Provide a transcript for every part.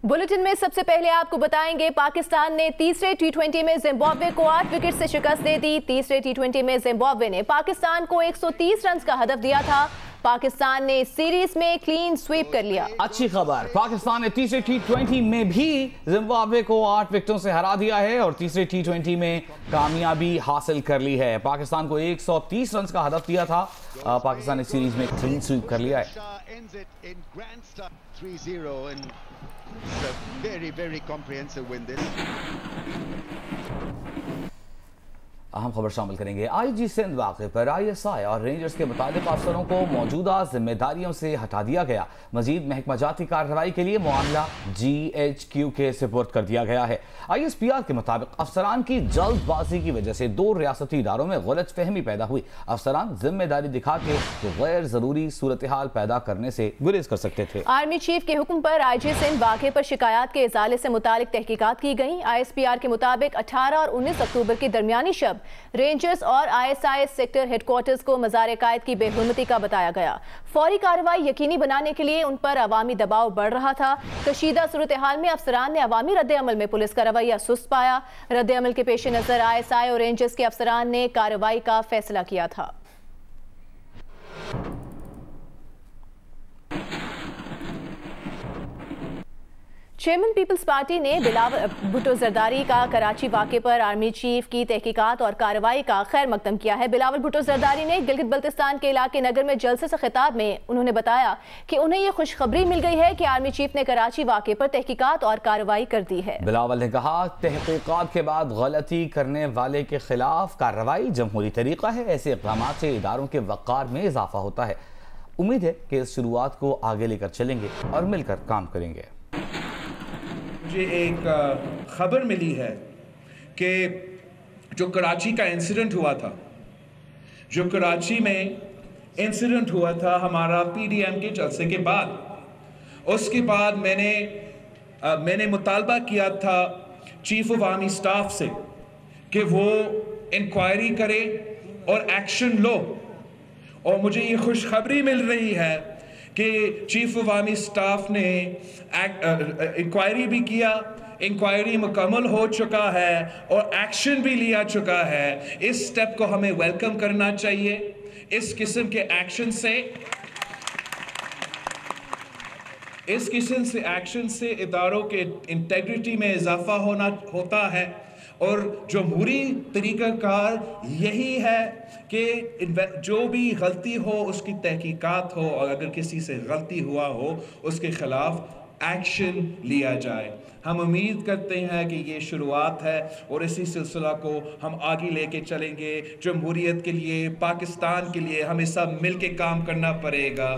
Bulletin में सबसे पहले आपको बताएंगे, पाकिस्तान ने तीसरे टी20 में जिम्बाब्वे को 8 विकेट से शिकस्त दे दी। तीसरे टी20 में जिम्बाब्वे ने पाकिस्तान को 130 रन का हदफ दिया था। पाकिस्तान ने सीरीज में क्लीन स्वीप कर लिया। अच्छी खबर, पाकिस्तान ने तीसरे टी20 में भी जिम्बाब्वे को 8 विकेटों से हरा दिया है और तीसरे टी20 में कामयाबी हासिल कर ली है। पाकिस्तान को 130 रन का हदफ दिया था। पाकिस्तान ने सीरीज में क्लीन स्वीप कर लिया है। It's a very comprehensive win this. अहम खबर शामिल करेंगे। आईजी सिंध वाक़े पर ISI और रेंजर्स के मुतालिक अफसरों को मौजूदा जिम्मेदारियों से हटा दिया गया। मजीद महकमा जाती कार्रवाई के लिए मामला GHQ के सुपुर्द कर दिया गया है। ISPR के मुताबिक अफसरान की जल्दबाजी की वजह से 2 रियासती इदारों में गलत फहमी पैदा हुई। अफसरान जिम्मेदारी दिखा के गैर जरूरी सूरत हाल पैदा करने से गुरेज कर सकते थे। आर्मी चीफ के हुक्म पर IG सिंध वाक़े पर शिकायत के इजाले से मुतालिक तहकीकात की गई। ISPR के मुताबिक 18 और 19 अक्टूबर की दरमियानी शब रेंजर्स और ISI सेक्टर हेडक्वार्टर्स को मज़ार-ए-कायद की बेहुरमती का बताया गया। फौरी कार्रवाई यकीनी बनाने के लिए उन पर अवामी दबाव बढ़ रहा था। कशीदा सूरत हाल में अफसरान ने अवामी रद्द-ए-अमल में पुलिस का रवैया सुस्त पाया। रद्द-ए-अमल के पेश नज़र ISI और रेंजर्स के अफसरान ने कार्रवाई का फैसला किया था। चेयरमैन पीपल्स पार्टी ने बिलावल भुट्टो जरदारी का कराची वाक़े पर आर्मी चीफ की तहकीकात और कार्रवाई का खैर मकदम किया है। बिलावल भुट्टो जरदारी ने गिलगित बल्तिस्तान के इलाके नगर में जलसे से खिताब में उन्होंने बताया कि उन्हें यह खुशखबरी मिल गई है कि आर्मी चीफ ने कराची वाक़े पर तहकीकात और कार्रवाई कर दी है। बिलावल ने कहा, तहकीकात के बाद गलती करने वाले के खिलाफ कार्रवाई जमहूरी तरीका है। ऐसे इक़दाम से इदारों के वक़ार में इजाफा होता है। उम्मीद है कि इस शुरुआत को आगे लेकर चलेंगे और मिलकर काम करेंगे। मुझे एक खबर मिली है कि जो कराची का इंसिडेंट हुआ था, जो कराची में इंसिडेंट हुआ था हमारा PDM के जलसे के बाद, उसके बाद मैंने मुतालबा किया था चीफ ऑफ आर्मी स्टाफ से कि वो इंक्वायरी करे और एक्शन लो। और मुझे ये खुशखबरी मिल रही है कि चीफ ऑफ आर्मी स्टाफ ने इंक्वायरी भी किया, इंक्वायरी मुकम्मल हो चुका है और एक्शन भी लिया चुका है। इस स्टेप को हमें वेलकम करना चाहिए। इस किस्म के एक्शन से इदारों के इंटेग्रिटी में इजाफा होता है और जमहूरी तरीक़ाकार यही है कि जो भी गलती हो उसकी तहकीकात हो और अगर किसी से गलती हुआ हो उसके खिलाफ एक्शन लिया जाए। हम उम्मीद करते हैं कि ये शुरुआत है और इसी सिलसिला को हम आगे लेके चलेंगे। जमहूरियत के लिए, पाकिस्तान के लिए हमें सब मिल के काम करना पड़ेगा।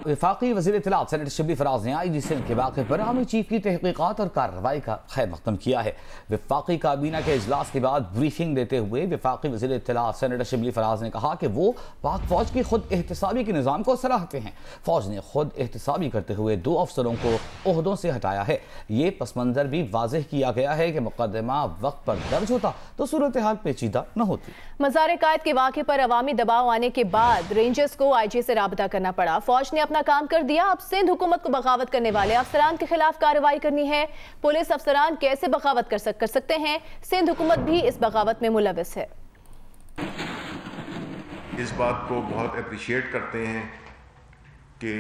वफाकी वज़ीर इत्तलात सेनेटर शिबली फराज ने IG सिंध के वाक़े पर आर्मी चीफ की तहकीकात और कार्रवाई का खैर मकदम किया है। वफाकी काबीना के इजलास के बाद ब्रीफिंग देते हुए वफाकी वज़ीर इत्तलात सेनेटर शिबली फराज ने कहा कि वो पाक फौज की खुद एहतसाबी के निज़ाम को सराहते हैं। फौज ने खुद एहतसाबी करते हुए 2 अफसरों को ओहदों से हटाया है। ये पस मंज़र भी वाज़ेह किया गया है कि मुकदमा वक्त पर दर्ज होता तो सूरत हाल पेचीदा न होती। मज़ार-ए-कायद के वाक़े पर अवामी दबाव आने के बाद रेंजर्स को IG से राबता करना पड़ा। फौज ने अपना काम कर दिया। अब सिंध हुकूमत को बगावत करने वाले अफसरान के खिलाफ कार्रवाई करनी है। पुलिस अफसरान कैसे बगावत कर सकते हैं, सिंध हुकूमत भी इस बगावत में मुलविस है। इस बात को बहुत अप्रिशिएट करते हैं कि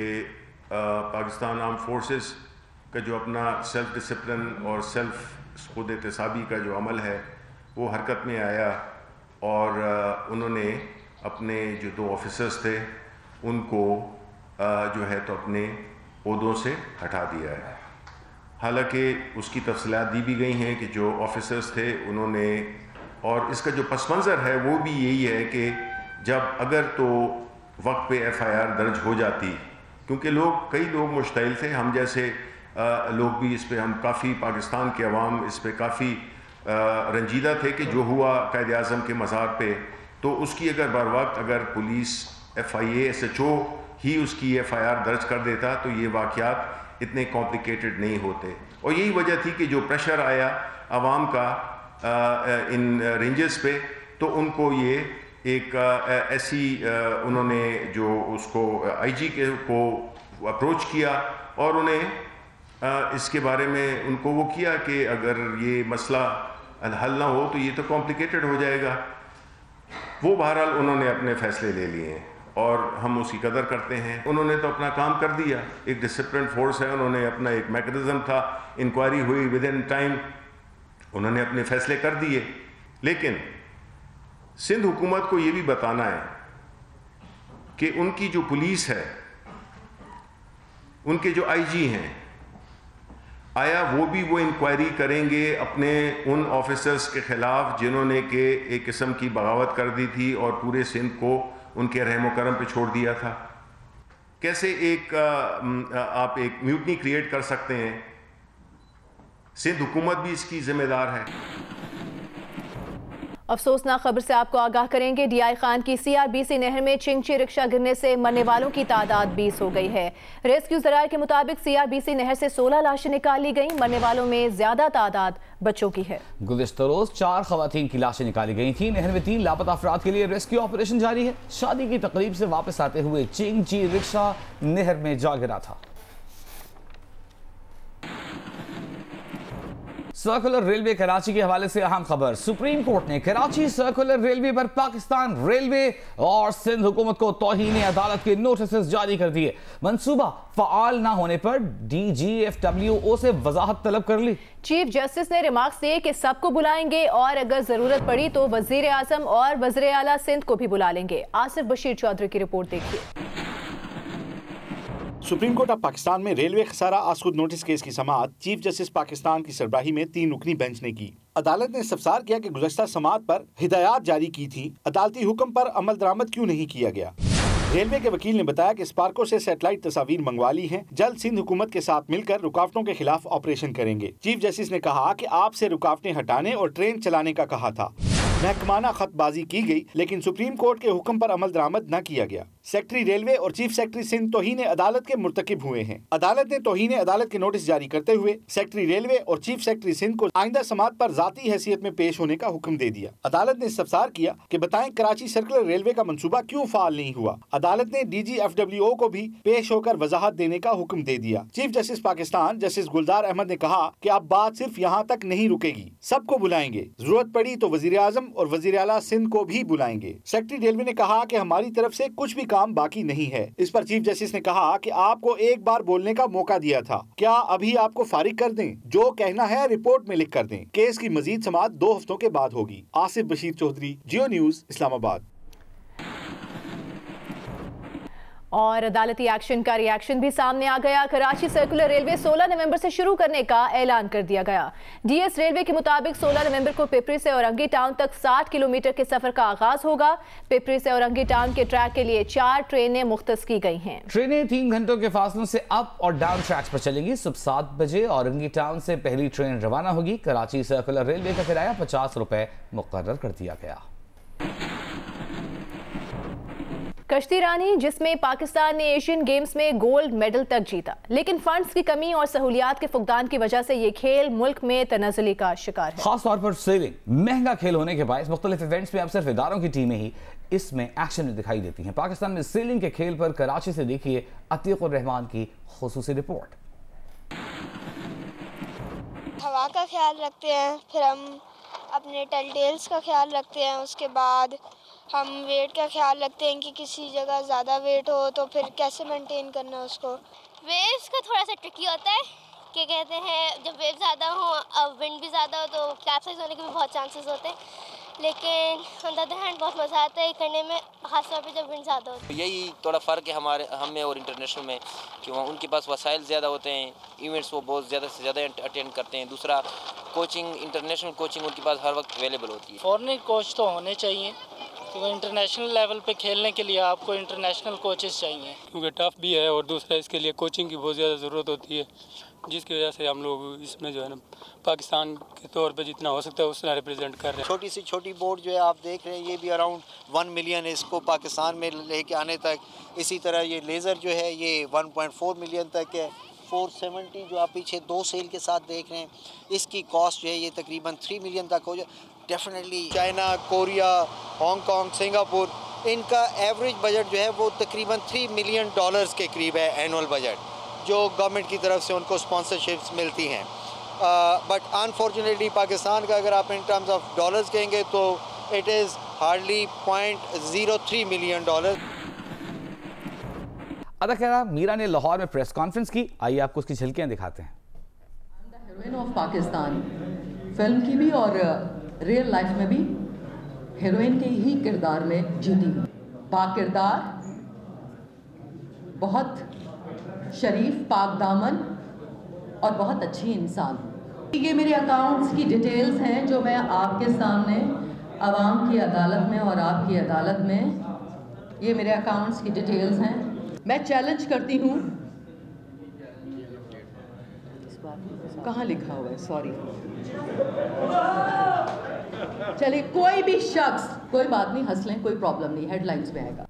पाकिस्तान आर्म फोर्सेस का जो अपना सेल्फ डिसिप्लिन और सेल्फ खुद एहतसाबी का जो अमल है वो हरकत में आया और उन्होंने अपने जो 2 ऑफिसर्स थे उनको जो है तो अपने ओहदों से हटा दिया है। हालांकि उसकी तफसीलात दी भी गई हैं कि जो ऑफिसर्स थे उन्होंने, और इसका जो पस मंज़र है वो भी यही है कि जब अगर तो वक्त पे FIR दर्ज हो जाती, क्योंकि कई लोग मुश्तइल थे, हम जैसे लोग भी इस पर, हम काफ़ी पाकिस्तान के अवाम इस पर काफ़ी रंजीदा थे कि जो हुआ कायद आज़म के मज़ार पे, तो उसकी अगर बर वक्त अगर पुलिस FIA SHO ही उसकी FIR दर्ज कर देता तो ये वाक़यात इतने कॉम्प्लिकेटेड नहीं होते। और यही वजह थी कि जो प्रेशर आया आवाम का इन रेंजर्स पे, तो उनको ये एक ऐसी उन्होंने जो उसको IG को अप्रोच किया और उन्हें इसके बारे में उनको वो किया कि अगर ये मसला हल ना हो तो ये तो कॉम्प्लिकेटेड हो जाएगा। वो बहरहाल उन्होंने अपने फैसले ले लिए हैं और हम उसकी कदर करते हैं। उन्होंने तो अपना काम कर दिया, एक डिसिप्लिन फोर्स है, उन्होंने अपना एक मैकेनिज्म था, इंक्वायरी हुई विद इन टाइम, उन्होंने अपने फैसले कर दिए। लेकिन सिंध हुकूमत को ये भी बताना है कि उनकी जो पुलिस है, उनके जो आईजी हैं, आया वो भी वो इंक्वायरी करेंगे अपने उन ऑफिसर्स के खिलाफ जिन्होंने के एक किस्म की बगावत कर दी थी और पूरे सिंध को उनके रहमो करम पे छोड़ दिया था। कैसे आप एक म्यूटनी क्रिएट कर सकते हैं? सिंध हुकूमत भी इसकी जिम्मेदार है। अफसोसनाक खबर से आपको आगाह करेंगे। डीआई खान की सीआरबीसी नहर में चिंगची रिक्शा गिरने से मरने वालों की तादाद 20 हो गई है। रेस्क्यू ज़राए के मुताबिक सीआरबीसी नहर से 16 लाशें निकाल ली गईं। मरने वालों में ज्यादा तादाद बच्चों की है। गुज़िश्ता रोज 4 खवातीन की लाशें निकाली गई थी। नहर में 3 लापता अफराद के लिए रेस्क्यू ऑपरेशन जारी है। शादी की तकरीब से वापस आते हुए चिंगची रिक्शा नहर में जा गिरा था। सर्कुलर रेलवे कराची के हवाले से अहम खबर। सुप्रीम कोर्ट ने कराची सर्कुलर रेलवे पर पाकिस्तान रेलवे और सिंध हुकूमत को तौहीन अदालत के नोटिस जारी कर दिए। मंसूबा फ़आल ना होने पर DGFWO से वजाहत तलब कर ली। चीफ जस्टिस ने रिमार्क्स दिए कि सबको बुलाएंगे और अगर जरूरत पड़ी तो वजीर आजम और वज़ीर आला सिंध को भी बुला लेंगे। आसिफ बशीर चौधरी की रिपोर्ट देखिए। सुप्रीम कोर्ट ऑफ पाकिस्तान में रेलवे खसारा आसखुद नोटिस केस की समाअत चीफ जस्टिस पाकिस्तान की सरबराही में 3 रुकनी बेंच ने की। अदालत ने इस्तफसार किया कि गुज़श्ता समाअत पर हिदायत जारी की थी, अदालती हुक्म पर अमल दरामद क्यों नहीं किया गया। रेलवे के वकील ने बताया कि स्पार्को से सैटेलाइट तस्वीर मंगवा ली हैं, जल्द सिंध हुकूमत के साथ मिलकर रुकावटों के खिलाफ ऑपरेशन करेंगे। चीफ जस्टिस ने कहा कि आपसे रुकावटें हटाने और ट्रेन चलाने का कहा था। महकमाना खतबाजी की गई लेकिन सुप्रीम कोर्ट के हुक्म पर अमल दरामद न किया गया। सेक्रेटरी रेलवे और चीफ सेक्रेटरी सिंध तौहीन अदालत के मुर्तकिब हुए हैं। अदालत ने तौहीन अदालत के नोटिस जारी करते हुए सेक्रेटरी रेलवे और चीफ सेक्रेटरी सिंध को आइंदा समाअत पर जाती हैसियत में पेश होने का हुक्म दे दिया। अदालत ने इस्तफसार किया कि बताएं कराची सर्कुलर रेलवे का मंसूबा क्यों फाल नहीं हुआ। अदालत ने DGFWO को भी पेश होकर वजाहत देने का हुक्म दे दिया। चीफ जस्टिस पाकिस्तान जस्टिस गुलजार अहमद ने कहा कि अब बात सिर्फ यहाँ तक नहीं रुकेगी, सबको बुलाएंगे, जरूरत पड़ी तो वजीर आजम और वजीर आला सिंध को भी बुलाएंगे। सेक्रेटरी रेलवे ने कहा कि हमारी तरफ से कुछ भी काम बाकी नहीं है। इस पर चीफ जस्टिस ने कहा कि आपको एक बार बोलने का मौका दिया था, क्या अभी आपको फारिग कर दें? जो कहना है रिपोर्ट में लिख कर दें। केस की मजीद समाअत 2 हफ्तों के बाद होगी। आसिफ बशीर चौधरी, जियो न्यूज, इस्लामाबाद। और अदालती एक्शन का रिएक्शन भी सामने आ गया। कराची सर्कुलर रेलवे 16 नवंबर से शुरू करने का ऐलान कर दिया गया। DS रेलवे के मुताबिक 16 नवंबर को पिपरी से औरंगी टाउन तक 60 किलोमीटर के सफर का आगाज होगा। पिपरी से औरंगी टाउन के ट्रैक के लिए 4 ट्रेनें मुख्तस की गई हैं। ट्रेनें 3 घंटों के फासलों से अप और डाउन ट्रैक्स पर चलेंगी। सुबह 7 बजे औरंगी टाउन से पहली ट्रेन रवाना होगी। कराची सर्कुलर रेलवे का किराया 50 रुपए मुकर्रर कर दिया गया। कश्ती रानी, जिसमें पाकिस्तान ने एशियन गेम्स में गोल्ड मेडल तक जीता, लेकिन फंड्स की कमी और सहूलियात के फुकदान की वजह से ये खेल मुल्क में तनाजुली का शिकार है। खास तौर पर सेलिंग महंगा खेल होने के बायस मुख्तलिफ इवेंट्स में अब सिर्फ इदारों की टीमें ही इसमें एक्शन में दिखाई देती हैं। पाकिस्तान में सेलिंग के खेल पर कराची से देखिए अतीकुर रहमान की खुसूसी रिपोर्ट। हवा का ख्याल रखते हैं, फिर हम अपने टेलटेल्स का ख्याल रखते हैं, उसके बाद हम वेट का ख्याल रखते हैं कि किसी जगह ज़्यादा वेट हो तो फिर कैसे मेंटेन करना है उसको। वेव्स का थोड़ा सा ट्रिकी होता है, क्या कहते हैं, जब वेव ज़्यादा हो और विंड भी ज़्यादा हो तो कैप्साइज होने के भी बहुत चांसेस होते हैं, लेकिन ऑन द अदर हैंड बहुत मज़ा आता है करने में, खासतौर पे जब विंड ज़्यादा होती है। यही थोड़ा फ़र्क है हमारे हम में और इंटरनेशनल में कि वहाँ उनके पास वसाइल ज़्यादा होते हैं, इवेंट्स वो बहुत ज़्यादा से ज़्यादा अटेंड करते हैं। दूसरा कोचिंग, इंटरनेशनल कोचिंग उनके पास हर वक्त अवेलेबल होती है। फॉरेन कोच तो होने चाहिए क्योंकि इंटरनेशनल लेवल पे खेलने के लिए आपको इंटरनेशनल कोचेस चाहिए, क्योंकि टफ भी है और दूसरा इसके लिए कोचिंग की बहुत ज़्यादा ज़रूरत होती है, जिसकी वजह से हम लोग इसमें जो है ना पाकिस्तान के तौर पे जितना हो सकता है उतना रिप्रेजेंट कर रहे हैं। छोटी सी छोटी बोट जो है आप देख रहे हैं, ये भी अराउंड 1 मिलियन है इसको पाकिस्तान में लेके आने तक। इसी तरह ये लेज़र जो है ये 1.4 मिलियन तक है। 470 जो आप पीछे 2 सेल के साथ देख रहे हैं, इसकी कॉस्ट जो है ये तकरीबन 3 मिलियन तक हो जाए। Definitely China, Korea, Hong Kong, Singapore, इनका एवरेज बजट जो है वो तकरीबन $3 मिलियन के करीब है एनुअल बजट। जो गवर्नमेंट की तरफ से उनको स्पॉन्सरशिप्स मिलती हैं। बट अनफॉर्चुनेटली पाकिस्तान का अगर आप इन टर्म्स ऑफ डॉलर्स कहेंगे तो इट इज़ हार्डली $0.03 मिलियन। अदाकारा मीरा ने लाहौर में प्रेस कॉन्फ्रेंस की, आइए आपको उसकी झलकियां दिखाते हैं। हीरोइन ऑफ पाकिस्तान फिल्म की भी और रियल लाइफ में भी हीरोइन के ही किरदार में जीती हूँ। बाकिरदार, बहुत शरीफ, पाक दामन और बहुत अच्छी इंसान। ये मेरे अकाउंट्स की डिटेल्स हैं जो मैं आपके सामने आवाम की अदालत में और आपकी अदालत में, ये मेरे अकाउंट्स की डिटेल्स हैं। मैं चैलेंज करती हूँ, कहाँ लिखा हुआ है, सॉरी, चलिए कोई भी शख्स, कोई बात नहीं, हंस लें, कोई प्रॉब्लम नहीं, हेडलाइंस में आएगा।